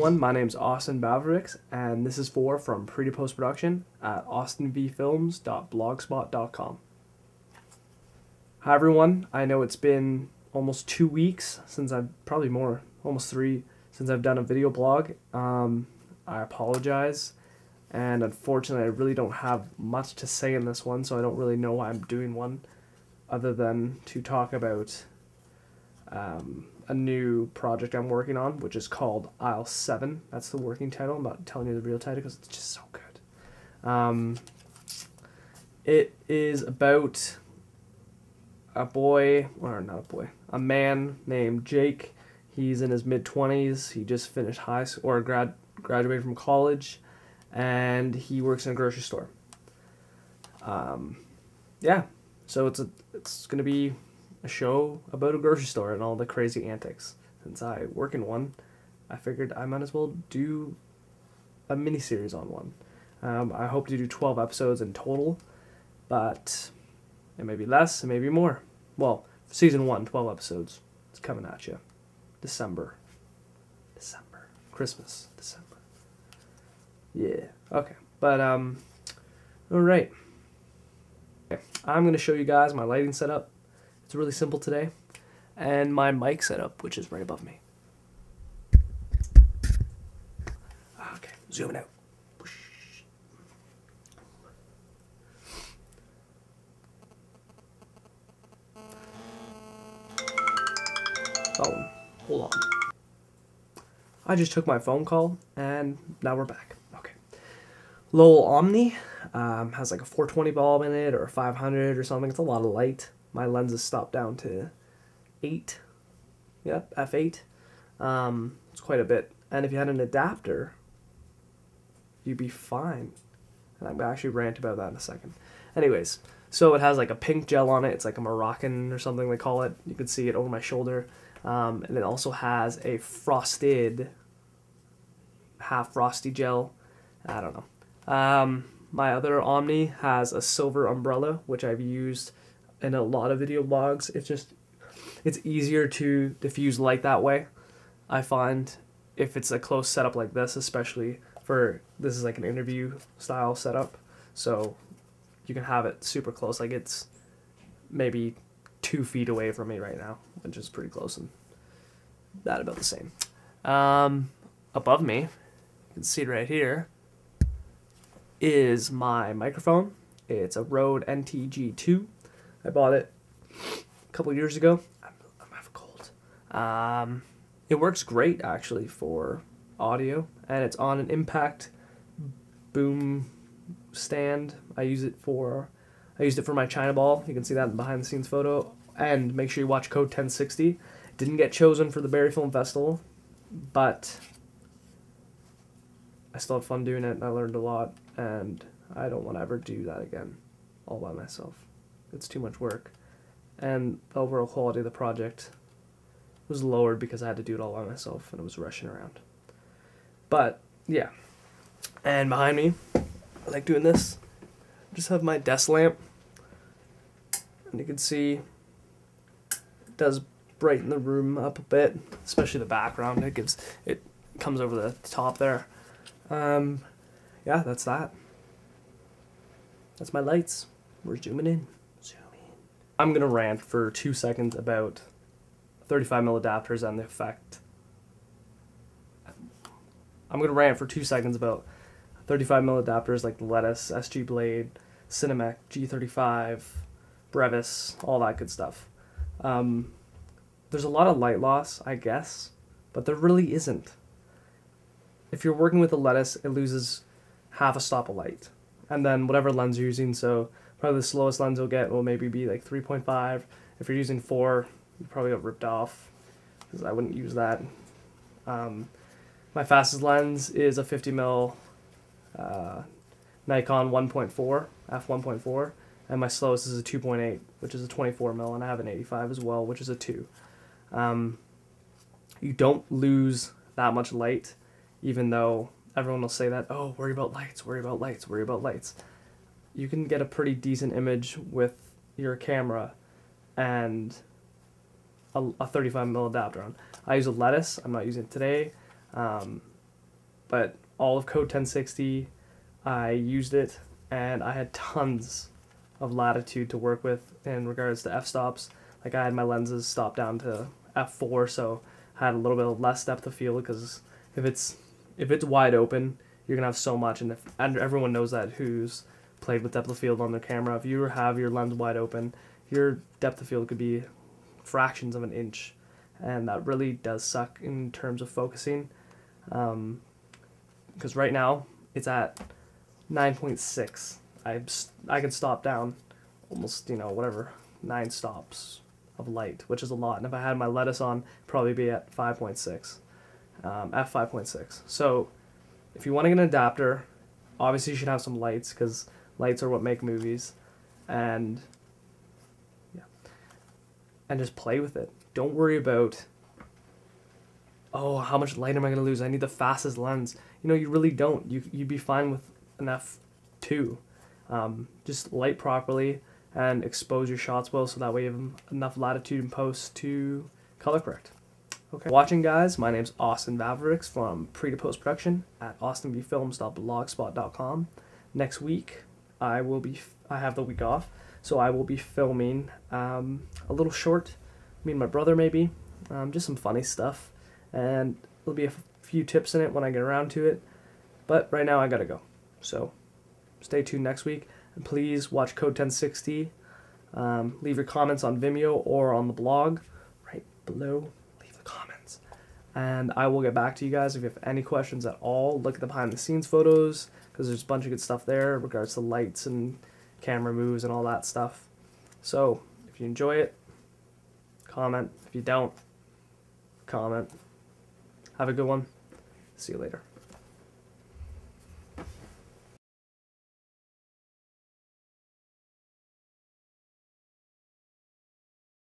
everyone, my name's Austin Bavrix, and this is from Pre to Post Production at austinvfilms.blogspot.com. Hi everyone, I know it's been almost 2 weeks since probably more, almost 3, since I've done a video blog. I apologize, and unfortunately I really don't have much to say in this one, so I don't really know why I'm doing one, other than to talk about a new project I'm working on, which is called Aisle 7. That's the working title. I'm not telling you the real title because it's just so good. It is about a man named Jake. He's in his mid-20s. He just finished high school, or graduated from college, and he works in a grocery store. Yeah, so it's gonna be a show about a grocery store and all the crazy antics. Since I work in one, I figured I might as well do a mini-series on one. I hope to do 12 episodes in total, but it may be less, it may be more. Well, season 1, 12 episodes. It's coming at you. December. Christmas. December. Yeah, okay. But, alright. Okay. I'm going to show you guys my lighting setup. It's really simple today. And my mic setup, which is right above me. Okay, zooming out. Oh, hold on. I just took my phone call, and now we're back. Okay. Lowell Omni has like a 420 bulb in it, or a 500 or something. It's a lot of light. My lens is stopped down to 8. Yep, f8. It's quite a bit. And if you had an adapter, you'd be fine. And I'm going to actually rant about that in a second. Anyways, so it has like a pink gel on it. It's like a Moroccan or something they call it. You can see it over my shoulder. And it also has a frosted, half frosty gel. I don't know. My other Omni has a silver umbrella, which I've used in a lot of video blogs. It's easier to diffuse light that way. I find if it's a close setup like this, especially this is like an interview style setup, so you can have it super close. Like it's maybe 2 feet away from me right now, which is pretty close, and that about the same. Above me, you can see it right here, is my microphone. It's a Rode NTG2. I bought it a couple years ago. I'm having a cold. It works great actually for audio, and it's on an impact boom stand. I used it for my China ball. You can see that in the behind the scenes photo. And make sure you watch Code 1060. It didn't get chosen for the Barrie Film Festival, but I still had fun doing it, and I learned a lot, and I don't want to ever do that again all by myself. It's too much work, and the overall quality of the project was lowered because I had to do it all by myself, and it was rushing around. But yeah, and behind me, I like doing this. I just have my desk lamp, and you can see it does brighten the room up a bit, especially the background. It comes over the top there. Yeah, that's that. That's my lights. We're zooming in. I'm going to rant for 2 seconds about 35mm adapters and the effect. I'm going to rant for 2 seconds about 35mm adapters like the Lettuce, SG Blade, Cinemec, G35, Brevis, all that good stuff. There's a lot of light loss, I guess, but there really isn't. If you're working with the Lettuce, it loses half a stop of light. And then whatever lens you're using, so probably the slowest lens you'll get will maybe be like 3.5. If you're using 4, you probably got ripped off, because I wouldn't use that. My fastest lens is a 50mm Nikon 1.4, f1.4, and my slowest is a 2.8, which is a 24mm, and I have an 85 as well, which is a 2. You don't lose that much light, even though everyone will say that, oh, worry about lights, worry about lights, worry about lights. You can get a pretty decent image with your camera and a 35mm adapter on. I use a Lettuce. I'm not using it today. but all of Code 1060, I used it, and I had tons of latitude to work with in regards to f-stops. Like I had my lenses stopped down to f4, so I had a little bit of less depth of field, because if it's wide open, you're gonna have so much, and everyone knows that who's played with depth of field on their camera. If you have your lens wide open, your depth of field could be fractions of an inch, and that really does suck in terms of focusing. Because right now it's at 9.6. I can stop down almost, 9 stops of light, which is a lot. And if I had my lettuce on, it'd probably be at 5.6, f5.6. So if you want to get an adapter, obviously you should have some lights, because lights are what make movies, and yeah, and just play with it. Don't worry about, oh, how much light am I going to lose? I need the fastest lens. You really don't. You'd be fine with an f2. Just light properly and expose your shots well, so that way you have enough latitude in post to color correct. Okay. Watching, guys, my name's Austin Vavrix from pre to post production at austinvfilms.blogspot.com. Next week I have the week off, so I will be filming a little short, me and my brother maybe, just some funny stuff, and there'll be a few tips in it when I get around to it, but right now I gotta go. So stay tuned next week, and please watch Code 1060. Leave your comments on Vimeo or on the blog right below. Leave the comments, and I will get back to you guys if you have any questions at all. Look at the behind the scenes photos, because there's a bunch of good stuff there in regards to lights and camera moves and all that stuff. So if you enjoy it, comment. If you don't, comment. Have a good one. See you later.